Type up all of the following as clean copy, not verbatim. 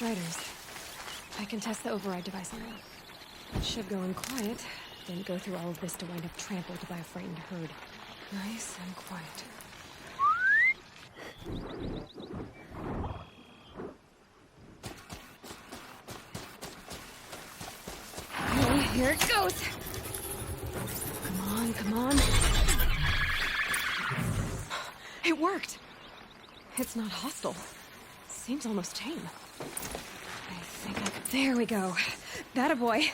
Striders. I can test the override device on them. It should go in quiet. Didn't go through all of this to wind up trampled by a frightened herd. Nice and quiet. Okay, here it goes. Come on, come on. It worked. It's not hostile. Seems almost tame. I think I could... There we go. That a boy.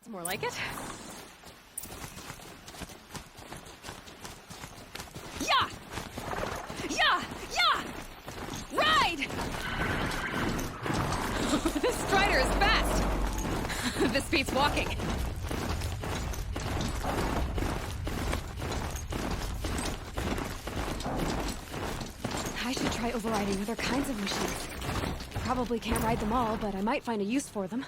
It's more like it. Yeah! Yeah! Yeah! Ride! This Strider is fast! This beats walking. I should try overriding other kinds of machines. Probably can't ride them all, but I might find a use for them.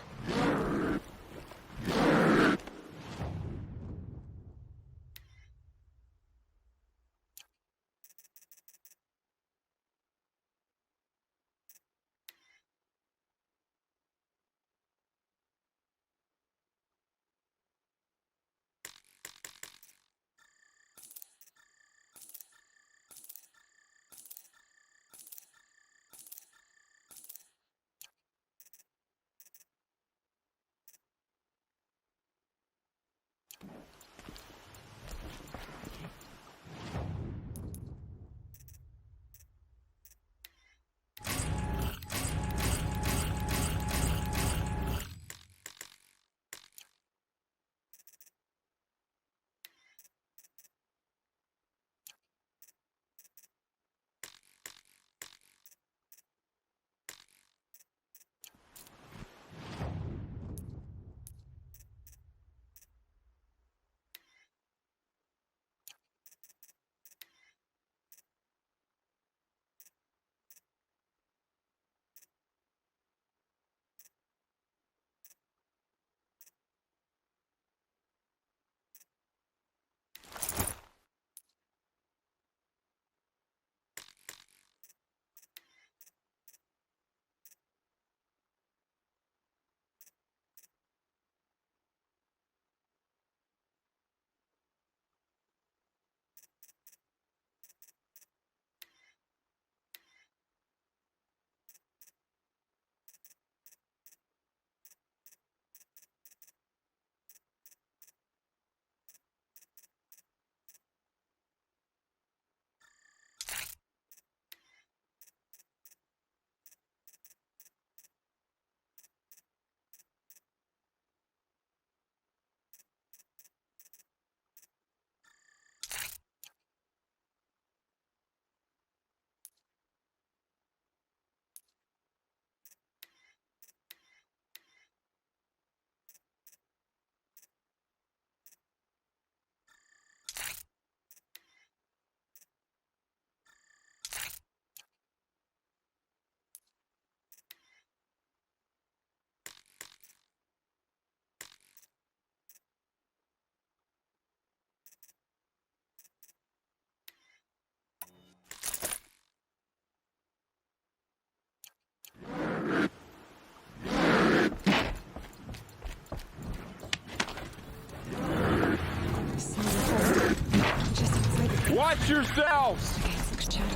Watch yourselves!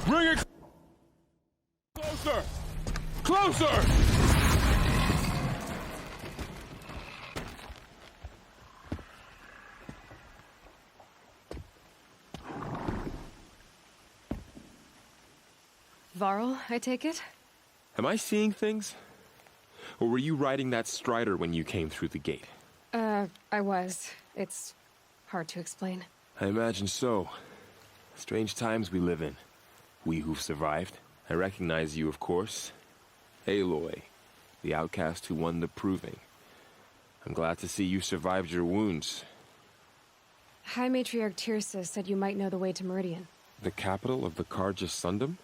Bring it closer! Closer! Varl, I take it? Am I seeing things? Or were you riding that Strider when you came through the gate? I was. It's hard to explain. I imagine so. Strange times we live in. We who've survived. I recognize you, of course. Aloy, the outcast who won the proving. I'm glad to see you survived your wounds. High Matriarch Tirsa said you might know the way to Meridian. The capital of the Carja Sundom?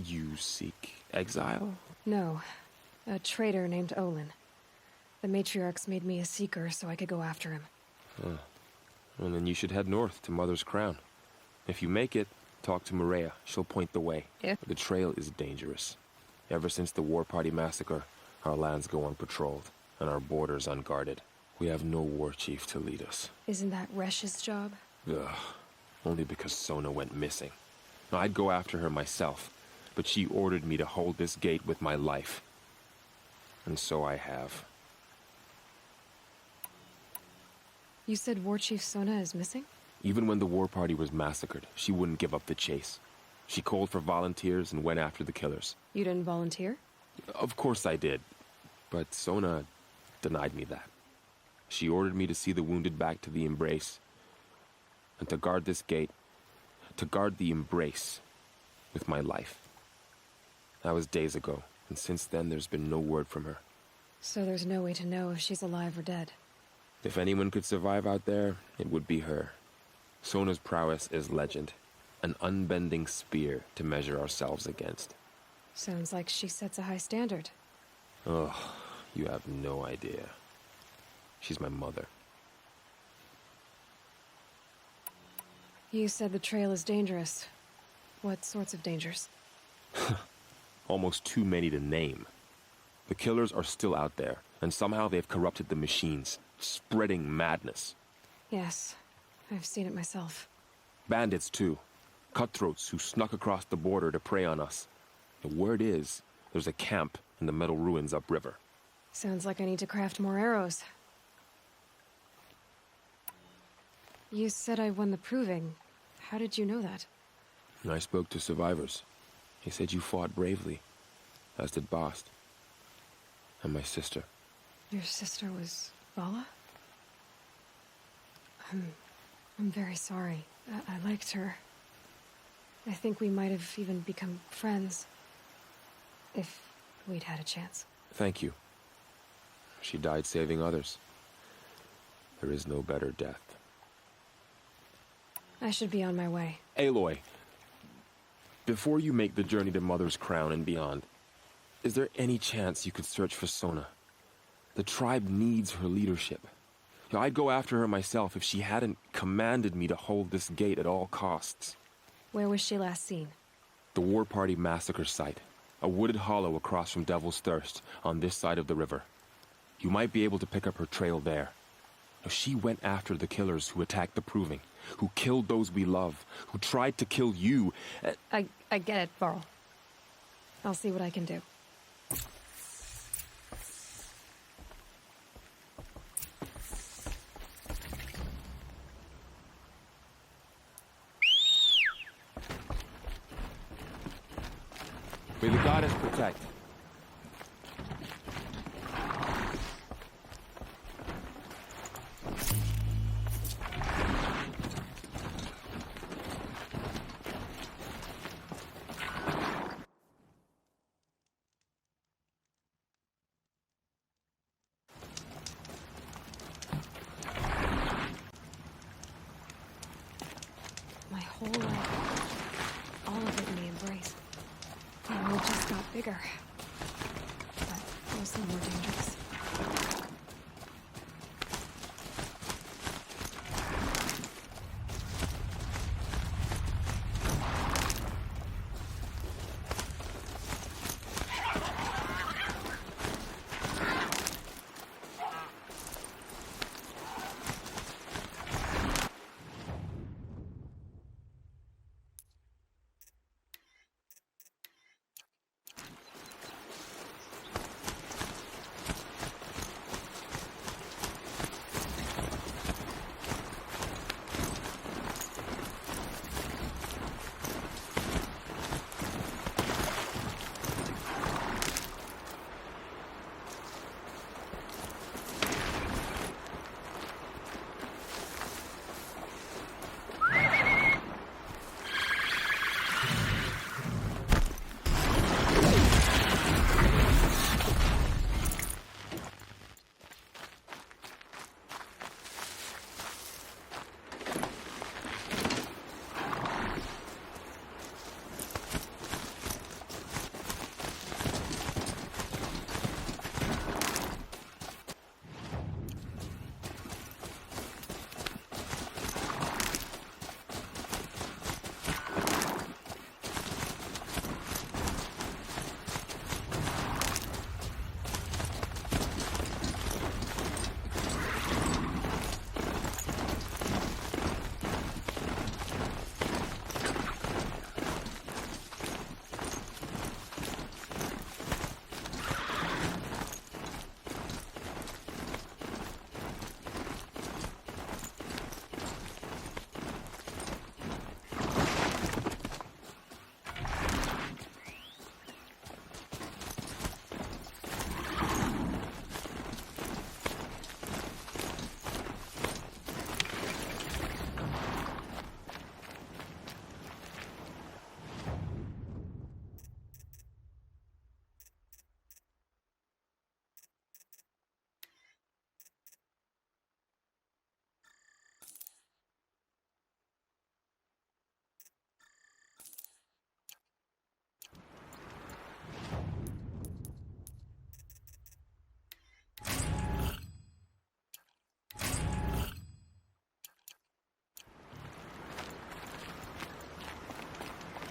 You seek exile? No. A traitor named Olin. The Matriarchs made me a seeker so I could go after him. Well, then you should head north to Mother's Crown. If you make it, Talk to Maria. She'll point the way. Yeah? The trail is dangerous. Ever since the War Party massacre, our lands go unpatrolled, and our borders unguarded. We have no war chief to lead us. Isn't that Resh's job? Ugh. Only because Sona went missing. Now, I'd go after her myself, but she ordered me to hold this gate with my life. And so I have. You said War Chief Sona is missing? Even when the War Party was massacred, she wouldn't give up the chase. She called for volunteers and went after the killers. You didn't volunteer? Of course I did, but Sona denied me that. She ordered me to see the wounded back to the Embrace, and to guard this gate, to guard the Embrace with my life. That was days ago, and since then there's been no word from her. So there's no way to know if she's alive or dead. If anyone could survive out there, it would be her. Sona's prowess is legend, an unbending spear to measure ourselves against. Sounds like she sets a high standard. Ugh, you have no idea. She's my mother. You said the trail is dangerous. What sorts of dangers? Almost too many to name. The killers are still out there, and somehow they've corrupted the machines, spreading madness. Yes, I've seen it myself. Bandits, too. Cutthroats who snuck across the border to prey on us. The word is, there's a camp in the metal ruins upriver. Sounds like I need to craft more arrows. You said I won the proving. How did you know that? I spoke to survivors. He said you fought bravely, as did Bast. And my sister. Your sister was Vala? I'm very sorry. I liked her. I think we might have even become friends. If we'd had a chance. Thank you. She died saving others. There is no better death. I should be on my way. Aloy, before you make the journey to Mother's Crown and beyond, is there any chance you could search for Sona? The tribe needs her leadership. I'd go after her myself if she hadn't commanded me to hold this gate at all costs. Where was she last seen? The War Party massacre site. A wooded hollow across from Devil's Thirst, on this side of the river. You might be able to pick up her trail there. Now, she went after the killers who attacked the Proving, who killed those we love, who tried to kill you. I get it, Varl. I'll see what I can do. May the goddess protect. My whole life, all of it in the Embrace. The world just got bigger, but also more dangerous.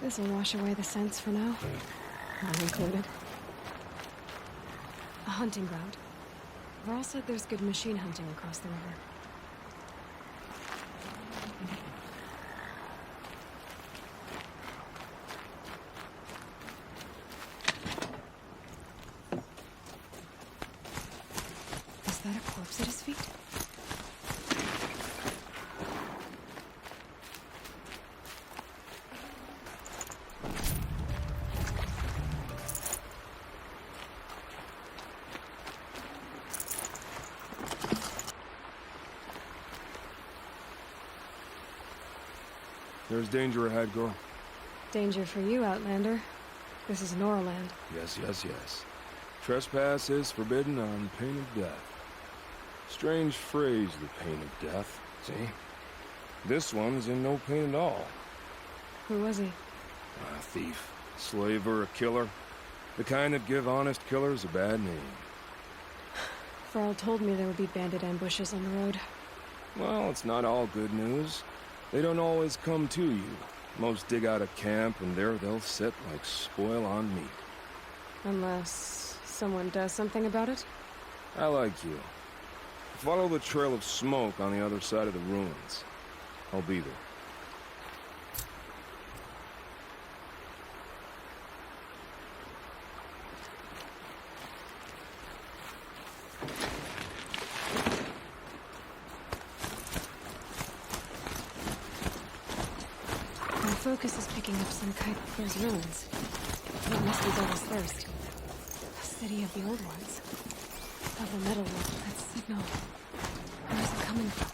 This'll wash away the scents for now. Mine included. A hunting ground. Varl said there's good machine hunting across the river. Is that a corpse at his feet? There's danger ahead, girl. Danger for you, Outlander. This is Nora land. Yes, yes, yes. Trespass is forbidden on pain of death. Strange phrase, the pain of death. See? This one's in no pain at all. Who was he? A thief, slaver, a killer. The kind that give honest killers a bad name. Varl told me there would be bandit ambushes on the road. Well, it's not all good news. They don't always come to you. Most dig out a camp, and there they'll sit like spoil on meat. Unless someone does something about it? I like you. Follow the trail of smoke on the other side of the ruins. I'll be there. My focus is picking up some kind of those ruins. It must be Devil's Thirst. A city of the old ones. Of the metalwork, that signal. Where is it coming from?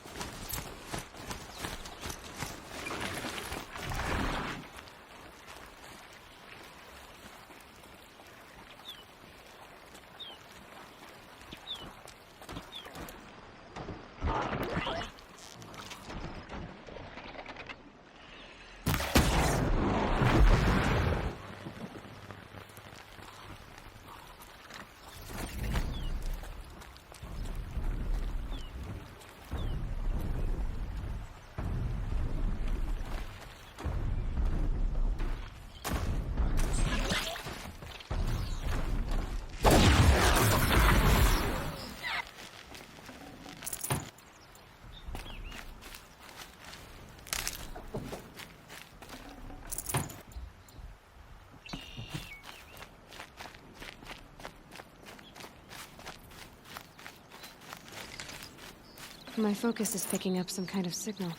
My focus is picking up some kind of signal.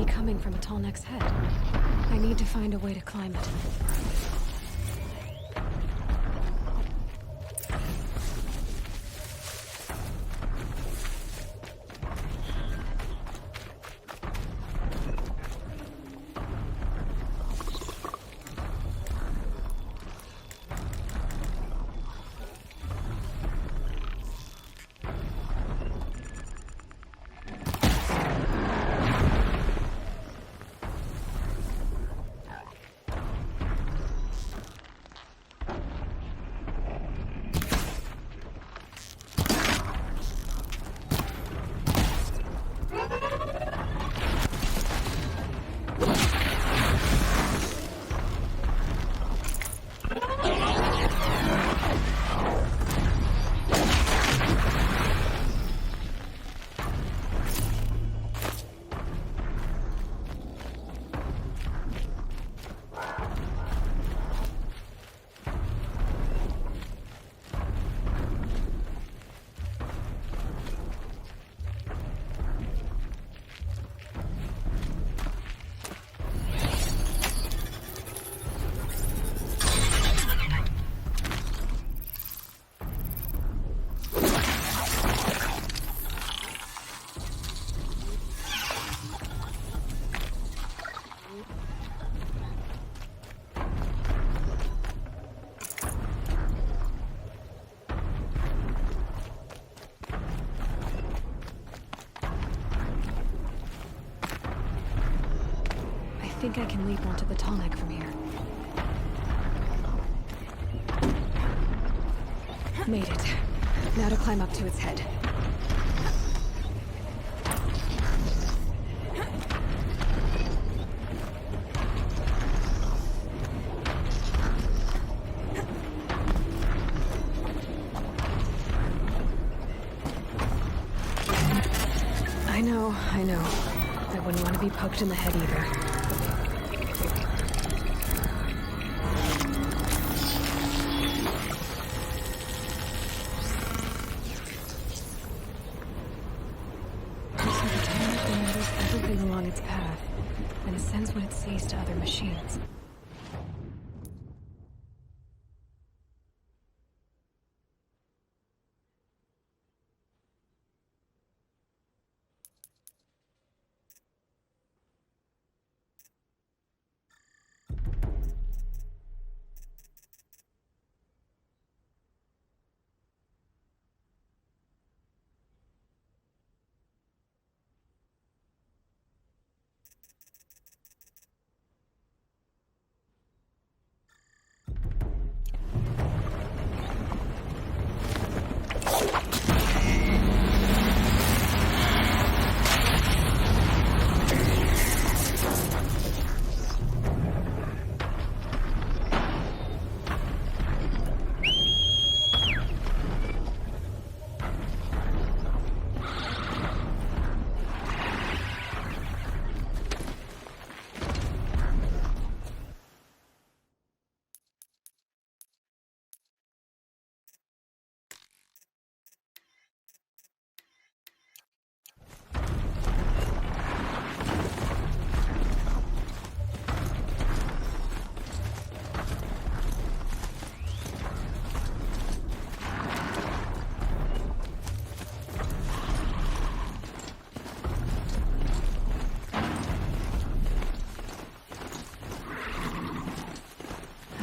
Coming from a tall neck's head. I need to find a way to climb it. think I can leap onto the tallneck from here. Made it. Now to climb up to its head. I know. I wouldn't want to be poked in the head either. Remembers everything along its path, and sends what it sees to other machines.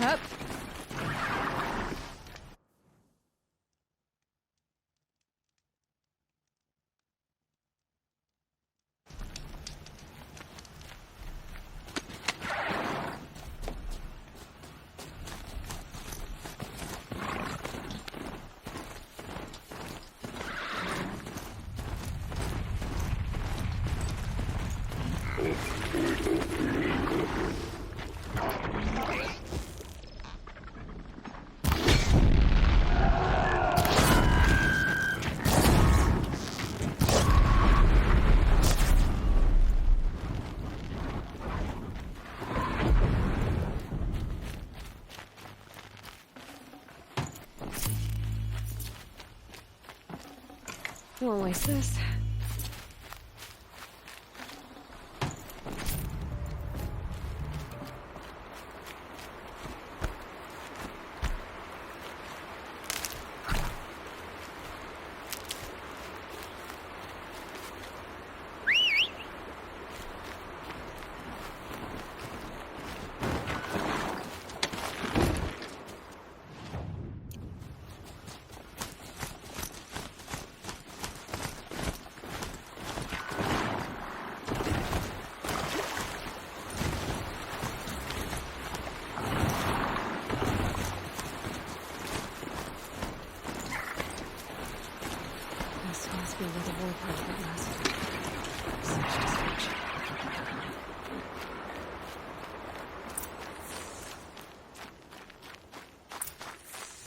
Up. Won't waste this.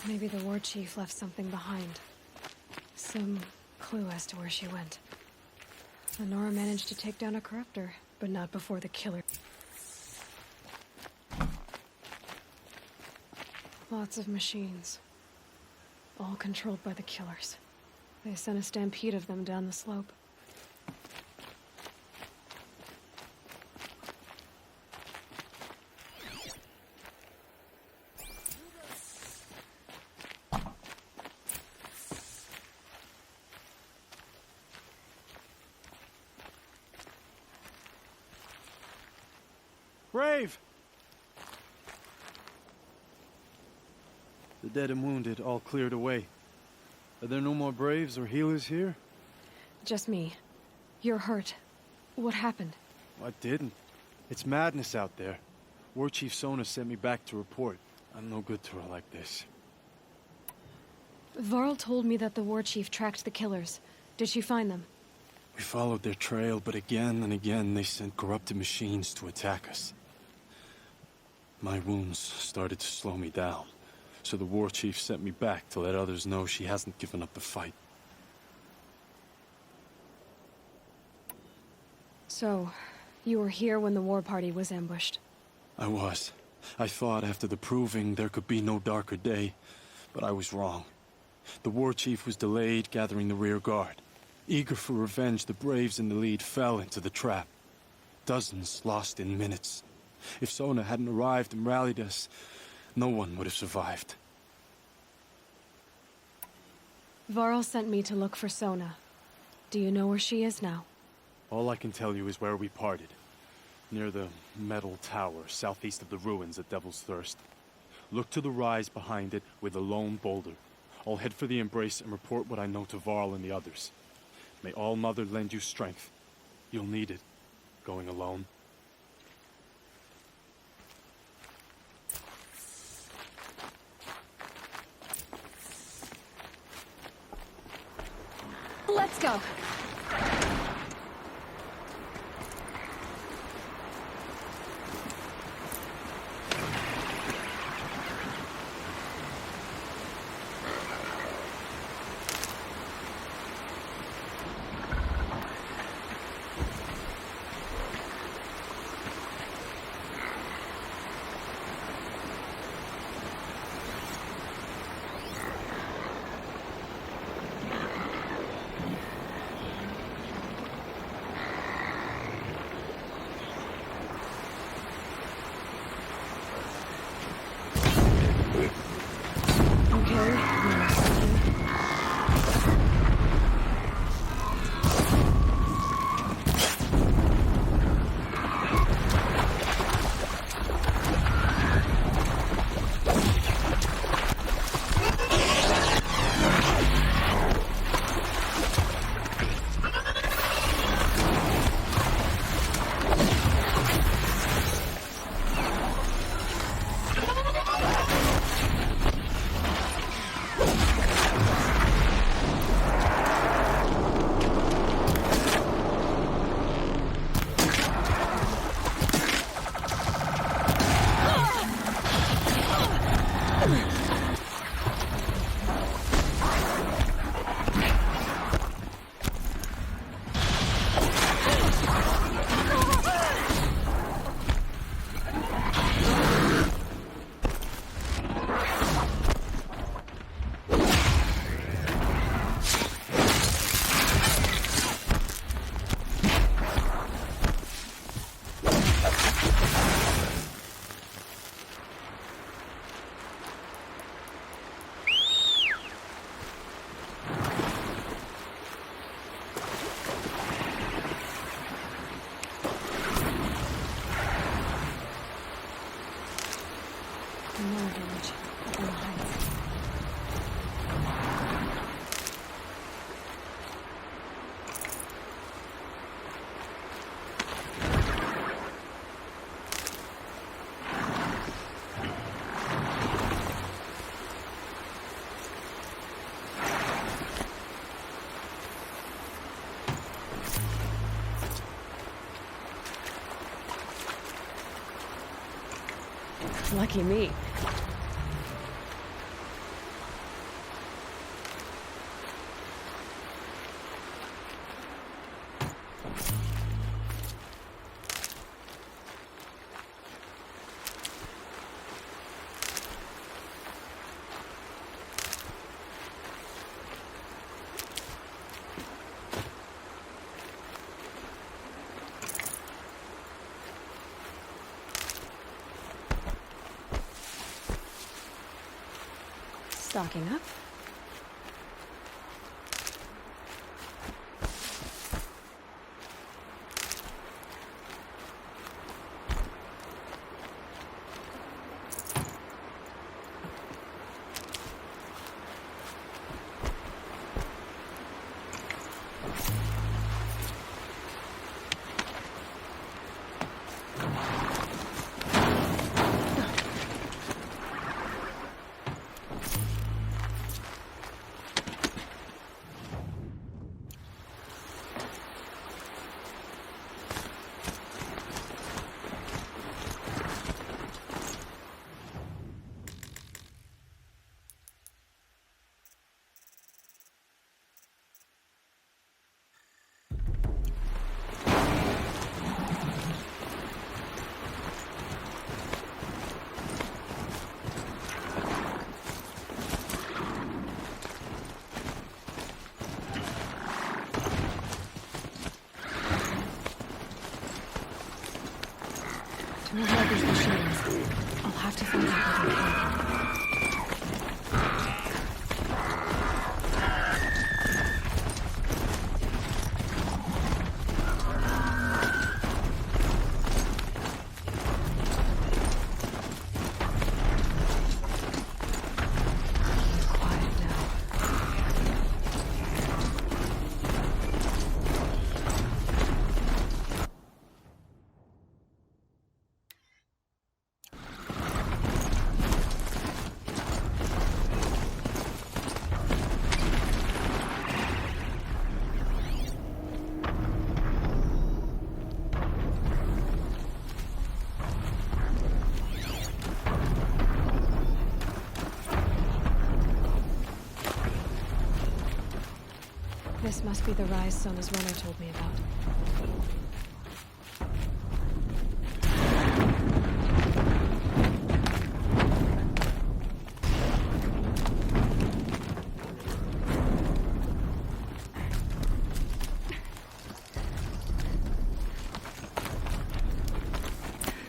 Maybe the war chief left something behind. Some clue as to where she went. Nora managed to take down a corruptor, but not before the killer. Lots of machines. All controlled by the killers. They sent a stampede of them down the slope. Brave! The dead and wounded all cleared away. Are there no more Braves or healers here? Just me. You're hurt. What happened? I didn't. It's madness out there. War Chief Sona sent me back to report. I'm no good to her like this. Varl told me that the war chief tracked the killers. Did she find them? We followed their trail, but again and again they sent corrupted machines to attack us. My wounds started to slow me down, so the war chief sent me back to let others know she hasn't given up the fight. So, you were here when the war party was ambushed? I was. I thought after the proving there could be no darker day, but I was wrong. The war chief was delayed gathering the rear guard. Eager for revenge, the braves in the lead fell into the trap. Dozens lost in minutes. If Sona hadn't arrived and rallied us, no one would have survived. Varl sent me to look for Sona. Do you know where she is now? All I can tell you is where we parted. Near the metal tower, southeast of the ruins at Devil's Thirst. Look to the rise behind it with a lone boulder. I'll head for the embrace and report what I know to Varl and the others. May All Mother lend you strength. You'll need it, going alone. Let's go! Lucky me. Stocking up. This must be the rise Sona's runner told me about.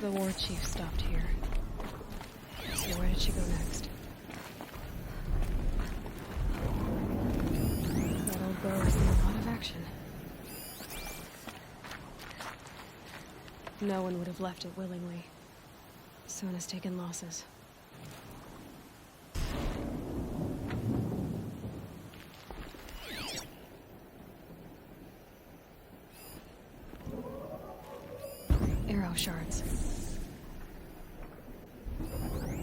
The war chief stopped here. So where did she go next? That old girl was in a lot of action. No one would have left it willingly. Sona's taken losses. Arrow shards.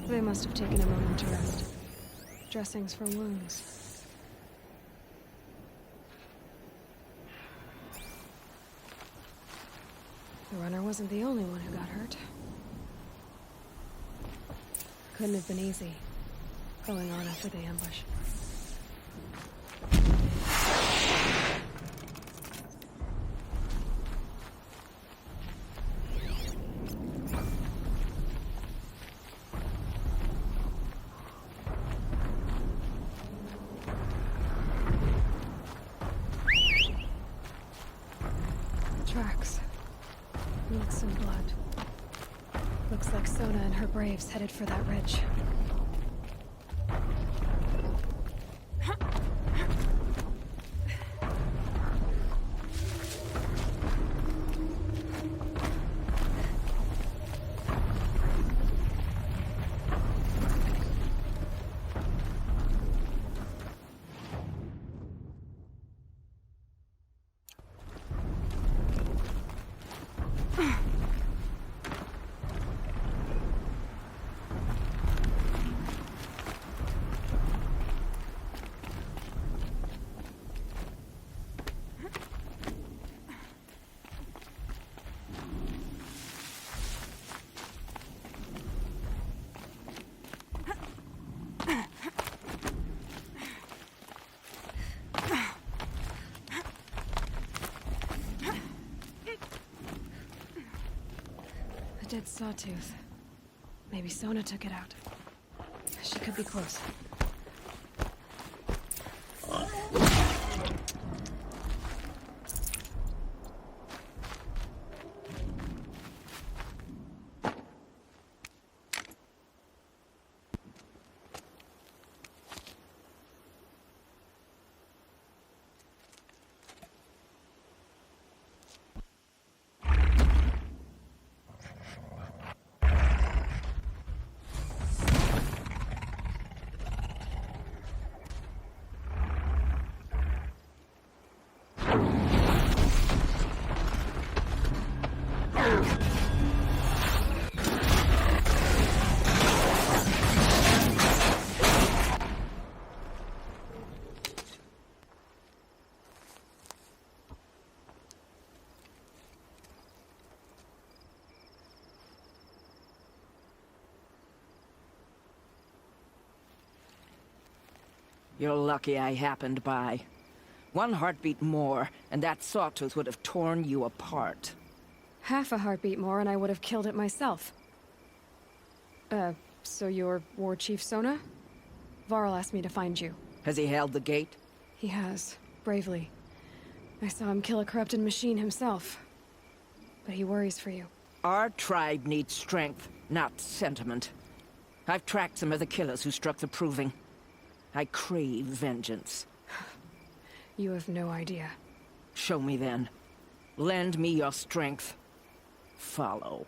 They must have taken a moment to rest. Dressings for wounds. The runner wasn't the only one who got hurt. Couldn't have been easy, going on after the ambush. Tracks. Looks and blood. Looks like Sona and her braves headed for that ridge. Dead sawtooth. Maybe Sona took it out. She could be close. You're lucky I happened by. One heartbeat more, and that sawtooth would have torn you apart. Half a heartbeat more and I would have killed it myself. So you're War Chief Sona? Varl asked me to find you. Has he held the gate? He has, bravely. I saw him kill a corrupted machine himself. But he worries for you. Our tribe needs strength, not sentiment. I've tracked some of the killers who struck the Proving. I crave vengeance. You have no idea. Show me then. Lend me your strength. Follow.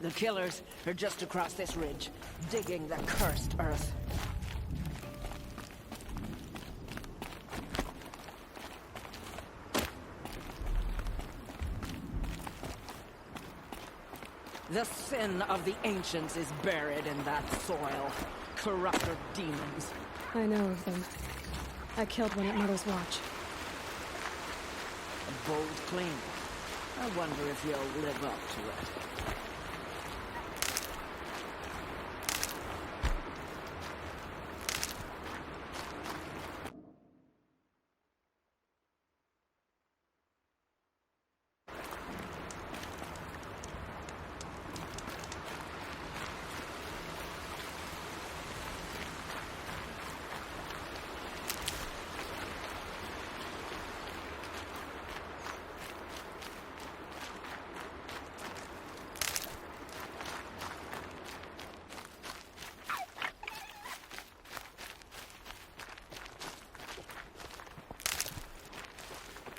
The killers are just across this ridge, digging the cursed earth. The sin of the ancients is buried in that soil. Corrupter demons. I know of them. I killed one at Mother's Watch. A bold claim. I wonder if you'll live up to it.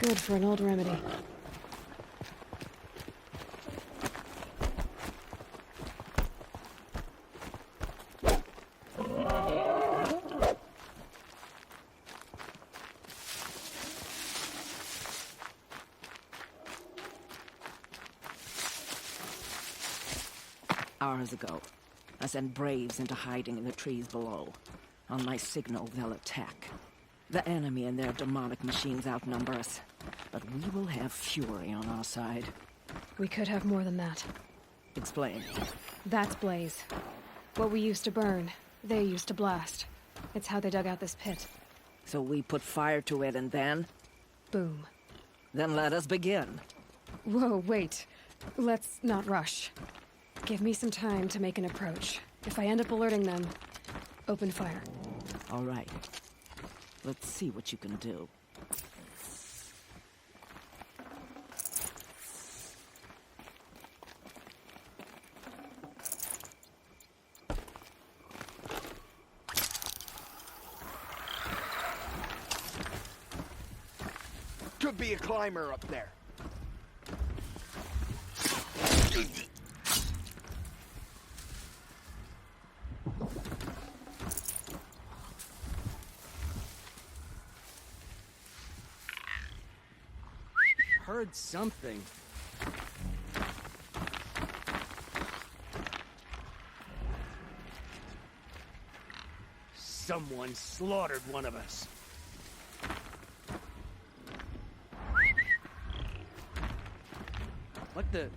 Good for an old remedy. Hours ago, I sent Braves into hiding in the trees below. On my signal, they'll attack. The enemy and their demonic machines outnumber us, but we will have fury on our side. We could have more than that. Explain. That's Blaze. What we used to burn, they used to blast. It's how they dug out this pit. So we put fire to it and then? Boom. Then let us begin. Whoa, wait. Let's not rush. Give me some time to make an approach. If I end up alerting them, open fire. All right. Let's see what you can do. Could be a climber up there. Heard something. Someone slaughtered one of us. What the?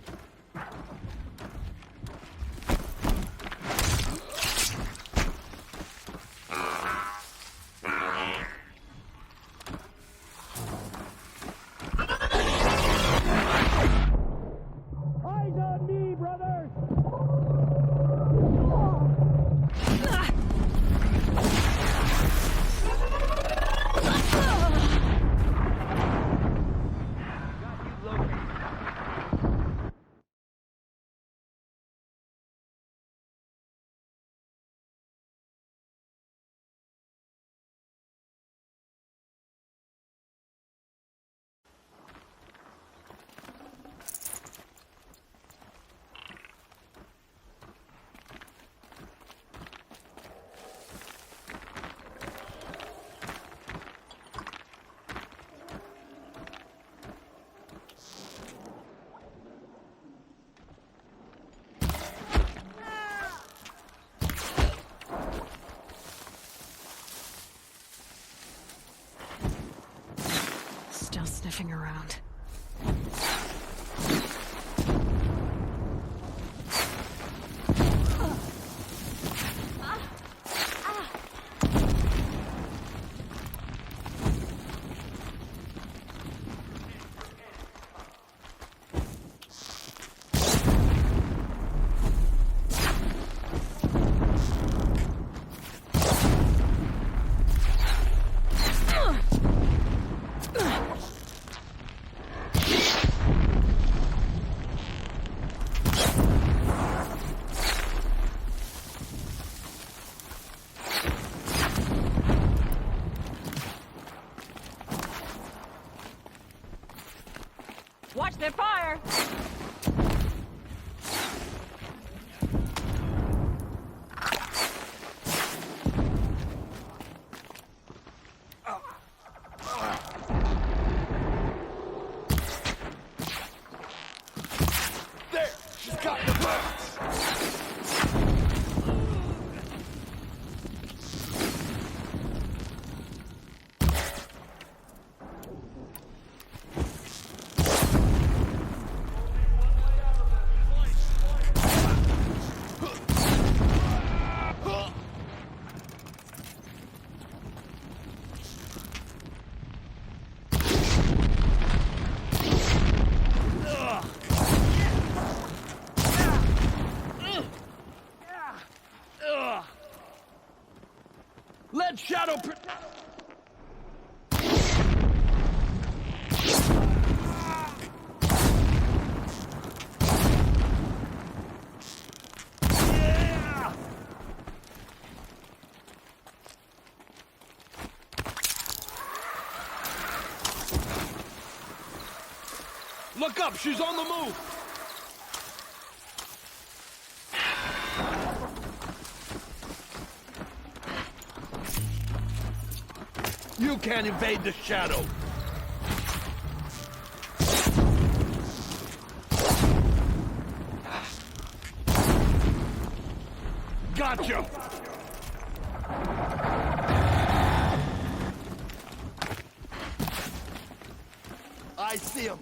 Still sniffing around. Watch their fire! There! She's got the bullets! Lead shadow. Look up! She's on the move! You can't evade the shadow! Gotcha! I see him!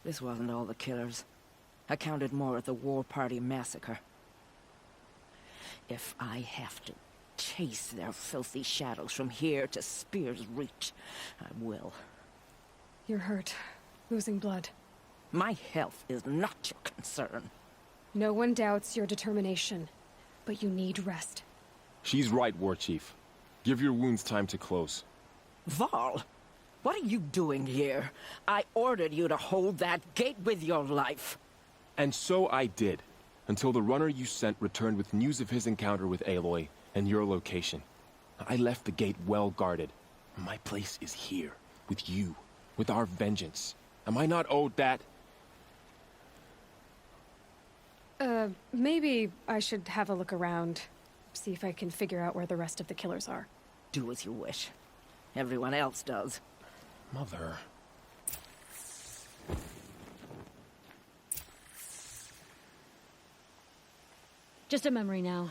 This wasn't all the killers. I counted more at the War Party massacre. If I have to chase their filthy shadows from here to Spear's Reach, I will. You're hurt. Losing blood. My health is not your concern. No one doubts your determination, but you need rest. She's right, War Chief. Give your wounds time to close. Varl, what are you doing here? I ordered you to hold that gate with your life. And so I did, until the runner you sent returned with news of his encounter with Aloy and your location. I left the gate well guarded. My place is here, with you, with our vengeance. Am I not owed that? Maybe I should have a look around. See if I can figure out where the rest of the killers are. Do as you wish. Everyone else does. Mother... Just a memory now.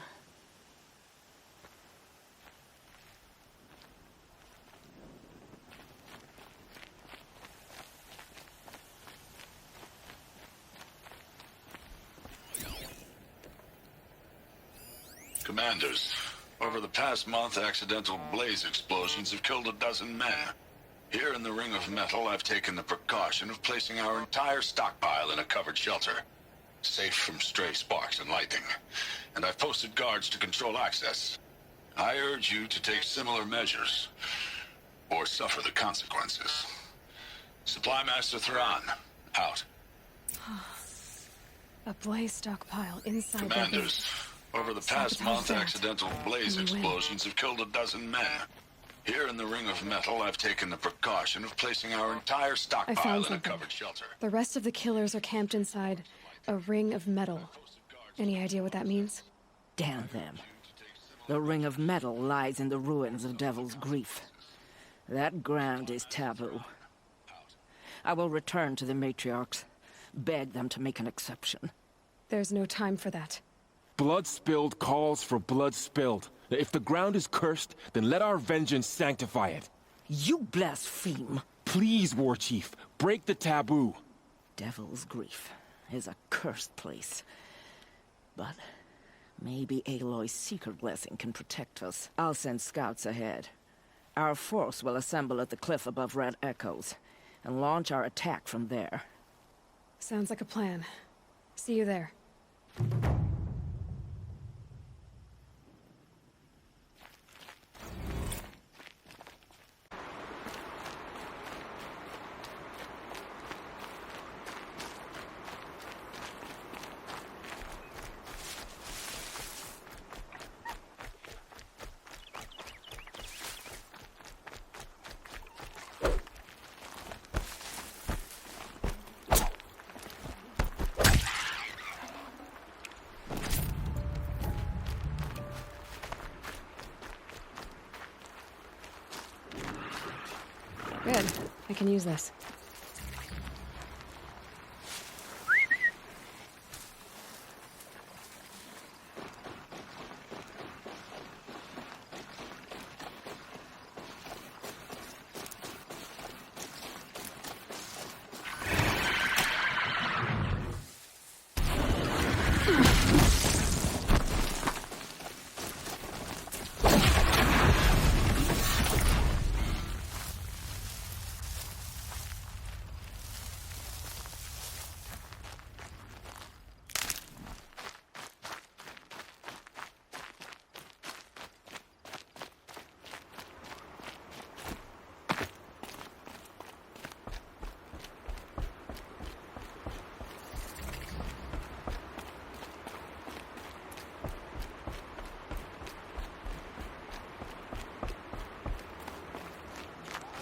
Commanders, over the past month, accidental blaze explosions have killed a dozen men. Here in the Ring of Metal, I've taken the precaution of placing our entire stockpile in a covered shelter. safe from stray sparks and lightning, and I've posted guards to control access. I urge you to take similar measures, or suffer the consequences. Supply Master Thran, out. A blaze stockpile inside that Commanders, over the past Sabotage month, that. accidental blaze And we win. explosions have killed a dozen men. Here in the Ring of Metal, I've taken the precaution of placing our entire I stockpile found in a something. covered shelter. The rest of the killers are camped inside a ring of metal. Any idea what that means? Damn them. The Ring of Metal lies in the ruins of Devil's Grief. That ground is taboo. I will return to the matriarchs, beg them to make an exception. There's no time for that. Blood spilled calls for blood spilled. If the ground is cursed, then let our vengeance sanctify it. You blaspheme! Please, War Chief, break the taboo. Devil's Grief is a cursed place. But maybe Aloy's secret blessing can protect us. I'll send scouts ahead. Our force will assemble at the cliff above Red Echoes, and launch our attack from there. Sounds like a plan. See you there. Good. I can use this.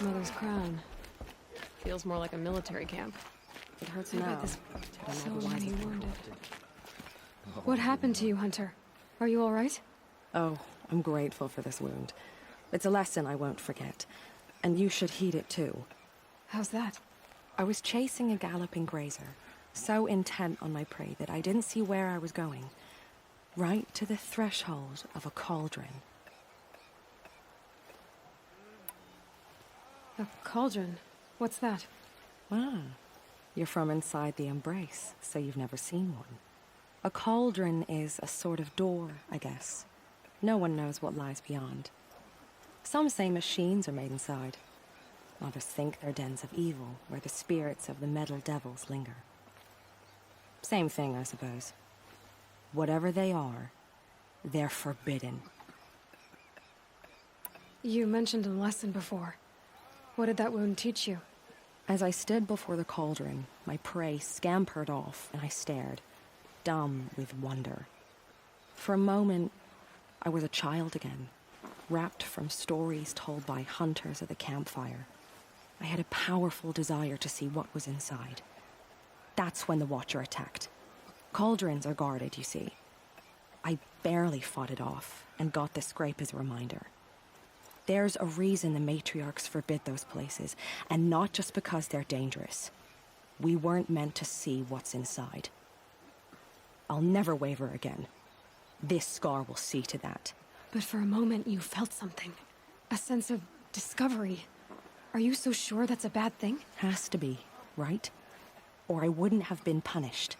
Mother's crown. Feels more like a military camp. It hurts I now. bet this but so otherwise many it's wounded. corrupted. What happened to you, Hunter? Are you all right? Oh, I'm grateful for this wound. It's a lesson I won't forget. And you should heed it too. How's that? I was chasing a galloping grazer, so intent on my prey that I didn't see where I was going. Right to the threshold of a cauldron. A cauldron? What's that? Ah, you're from inside the Embrace, so you've never seen one. A cauldron is a sort of door, I guess. No one knows what lies beyond. Some say machines are made inside. Others think they're dens of evil, where the spirits of the metal devils linger. Same thing, I suppose. Whatever they are, they're forbidden. You mentioned a lesson before. What did that wound teach you? As I stood before the cauldron, my prey scampered off, and I stared, dumb with wonder. For a moment, I was a child again, wrapped from stories told by hunters at the campfire. I had a powerful desire to see what was inside. That's when the Watcher attacked. Cauldrons are guarded, you see. I barely fought it off, and got the scrape as a reminder. There's a reason the matriarchs forbid those places, and not just because they're dangerous. We weren't meant to see what's inside. I'll never waver again. This scar will see to that. But for a moment you felt something. A sense of discovery. Are you so sure that's a bad thing? Has to be, right? Or I wouldn't have been punished.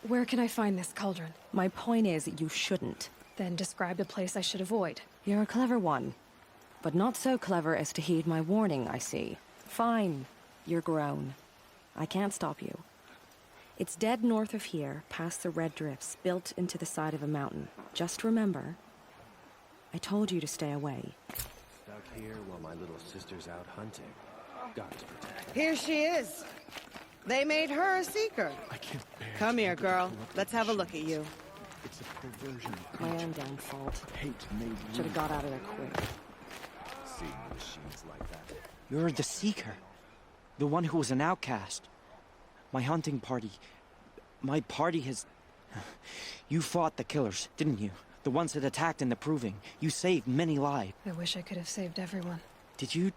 Where can I find this cauldron? My point is, you shouldn't. Then describe the place I should avoid. You're a clever one. But not so clever as to heed my warning, I see. Fine. You're grown. I can't stop you. It's dead north of here, past the red drifts, built into the side of a mountain. Just remember, I told you to stay away. Stuck here while my little sister's out hunting. Got to protect. Here she is. They made her a seeker. I can't bear Come to here, look at the girl. corrupted Let's have a look at machines. you. It's a perversion of My hate. own damn fault. Hate made Should have got out of there quick. Seeing machines like that. You're the Seeker. The one who was an outcast. My hunting party. My party has... You fought the killers, didn't you? The ones that attacked in the Proving. You saved many lives. I wish I could have saved everyone. Did you...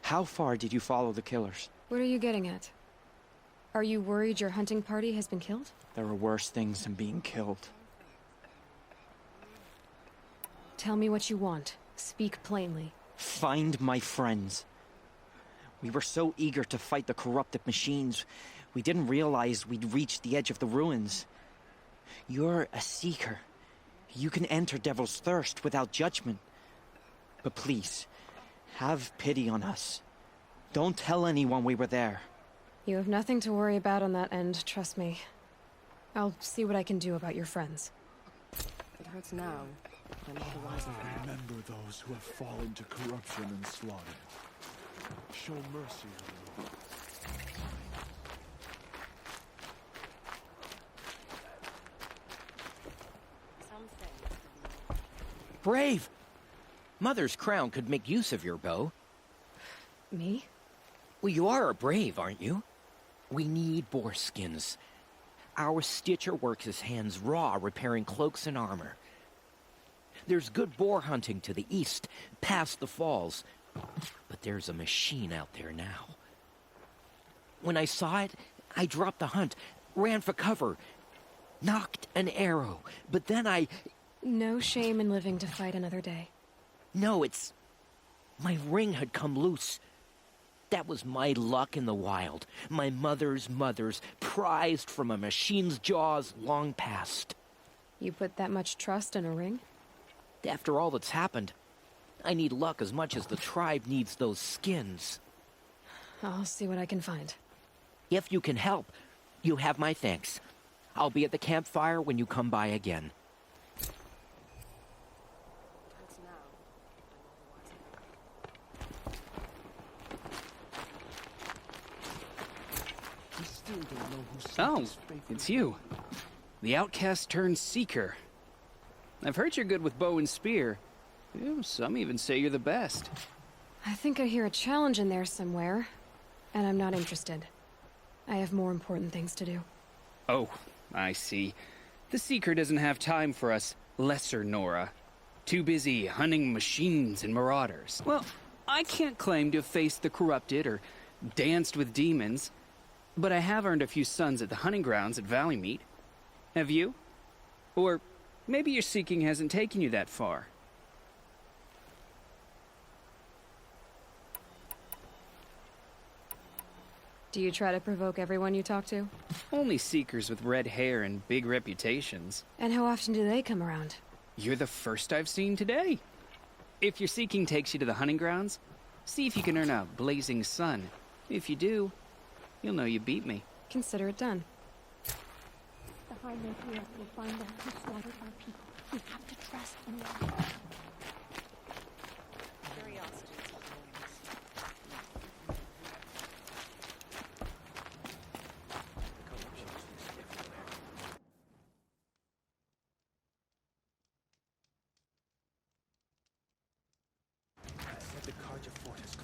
How far did you follow the killers? What are you getting at? Are you worried your hunting party has been killed? There are worse things than being killed. Tell me what you want. Speak plainly. Find my friends. We were so eager to fight the corrupted machines, we didn't realize we'd reached the edge of the ruins. You're a Seeker. You can enter Devil's Thirst without judgment. But please, have pity on us. Don't tell anyone we were there. You have nothing to worry about on that end, trust me. I'll see what I can do about your friends. It hurts now. I'm otherwise not. Remember those who have fallen to corruption and slaughter. Show mercy on them. Brave! Mother's crown could make use of your bow. Me? Well, you are a brave, aren't you? We need boar skins. Our Stitcher works his hands raw repairing cloaks and armor. There's good boar hunting to the east, past the falls. But there's a machine out there now. When I saw it, I dropped the hunt, ran for cover, knocked an arrow, but then I... No shame in living to fight another day. No, it's... My ring had come loose. That was my luck in the wild. My mother's prized from a machine's jaws long past. You put that much trust in a ring? After all that's happened, I need luck as much as the tribe needs those skins. I'll see what I can find. If you can help, you have my thanks. I'll be at the campfire when you come by again. Oh, it's you. The outcast turned seeker. I've heard you're good with bow and spear. Some even say you're the best. I think I hear a challenge in there somewhere, and I'm not interested. I have more important things to do. Oh, I see. The Seeker doesn't have time for us lesser Nora. Too busy hunting machines and marauders. Well, I can't claim to have faced the corrupted or danced with demons, but I have earned a few sons at the hunting grounds at Valley Meet. Have you? Or maybe your seeking hasn't taken you that far. Do you try to provoke everyone you talk to? Only seekers with red hair and big reputations. And how often do they come around? You're the first I've seen today. If your seeking takes you to the hunting grounds, see if you can earn a blazing sun. If you do, you'll know you beat me. Consider it done. The High Matriarch will find out who slaughtered our people. We have to trust in them. The Carja fort has